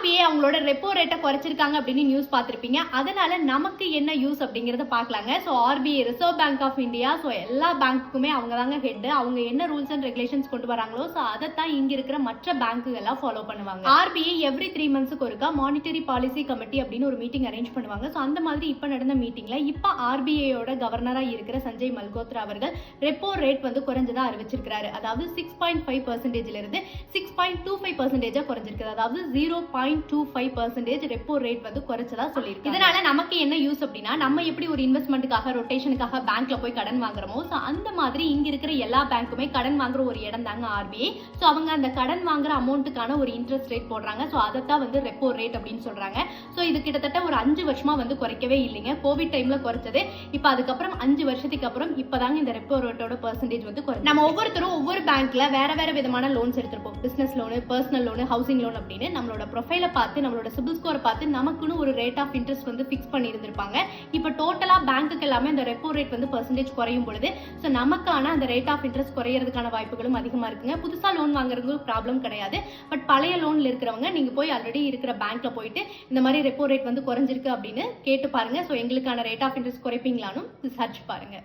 RBI அவங்களோட repo ரேட்டை குறைச்சிருக்காங்க அப்படின்னு நியூஸ் பார்த்திருப்பீங்க. அதனால நமக்கு என்ன யூஸ் அப்படிங்கறத பார்க்கலாங்க. So RBI reserve bank of India, so எல்லா பேங்க்குமே அவங்க தாங்க ஹெட். அவங்க என்ன ரூல்ஸ் அண்ட் ரெகுலேஷன்ஸ் கொண்டு வராங்களோ சோ அதைத்தான் இங்க இருக்கிற மற்ற பேங்க்குகள் எல்லாம் ஃபாலோ பண்ணுவாங்க. ஆர்பிஐ எவ்ரி 3 monthsக்கு ஒருக்கா மானிட்டரி பாலிசி கமிட்டி அப்படின்னு ஒரு மீட்டிங் அரேஞ்ச் பண்ணுவாங்க. சோ அந்த மாதிரி இப்ப நடந்த மீட்டிங்ல இப்ப ஆர்பிஐயோட கவர்னரா இருக்கிற சஞ்சய் மல்கோத்ரா அவர்கள் ரெப்போ ரேட் வந்து குறைஞ்சதா அறிவிச்சிருக்காரு. அதாவது 6.5% இருந்து 6.25% குறைஞ்சிருக்கு. அதாவது 0.25% ரெப்போ ரேட் வந்து குறைச்சதா சொல்லியிருக்கு. இதனால நமக்கு என்ன யூஸ் அப்படின்னா, நம்ம எப்படி ஒரு இன்வெஸ்ட்மெண்ட்டுக்காக ரொட்டேஷனுக்காக பேங்க்ல போய் கடன் வாங்குறோமோ சோ அந்த மாதிரி இங்க இருக்கிற எல்லா பேங்க்குமே கடன் வாங்குற ஒரு இடம் தாங்க ஆர்பிஐ. சோ அவங்க அந்த கடன் வாங்குற அமௌண்ட்டுக்கான ஒரு இன்ட்ரெஸ்ட் ரேட் போடுறாங்க. சோ அதைத்தான் வந்து ரெப்போ ரேட் அப்படின்னு சொல்றாங்க. சோ இது கிட்டத்தட்ட ஒரு 5 வருஷமா வந்து குறைக்கவே இல்லைங்க. கோவிட் டைம்ல குறைச்சது. இப்ப அதுக்கப்புறம் 5 வருஷத்துக்கு அப்புறம் இப்பதாங்க இந்த ரெப்போ ரேட்டோட பெர்சன்டேஜ் வந்து குறையும். நம்ம ஒவ்வொருத்தரும் ஒவ்வொரு பேங்க்ல வேற வேற விதமான லோன்ஸ் எடுத்திருப்போம். Business loan, personal loan, housing loan அப்படின்னு நம்மளோட ப்ரொஃபைலை பார்த்து நம்மளோட சிபில் ஸ்கோரை பார்த்து நமக்குன்னு ஒரு ரேட் ஆஃப் இன்ட்ரெஸ்ட் வந்து ஃபிக்ஸ் பண்ணி இருந்திருப்பாங்க. இப்போ டோட்டலா பேங்க்குக்கு எல்லாமே அந்த ரெப்போ ரேட் வந்து பெர்சன்டேஜ் குறையும் பொழுது ஸோ நமக்கான அந்த ரேட் ஆஃப் இன்ட்ரெஸ்ட் குறையறதுக்கான வாய்ப்புகளும் அதிகமா இருக்குங்க. புதுசா லோன் வாங்குறது ப்ராப்ளம் கிடையாது. பட் பழைய லோன்ல இருக்கிறவங்க நீங்க போய் ஆல்ரெடி இருக்கிற பேங்க்ல போயிட்டு இந்த மாதிரி ரெப்போ ரேட் வந்து குறைஞ்சிருக்கு அப்படின்னு கேட்டு பாருங்க. ஸோ எங்களுக்கான ரேட் ஆஃப் இன்ட்ரெஸ்ட் குறைப்பீங்களான்னு சர்ச் பாருங்க.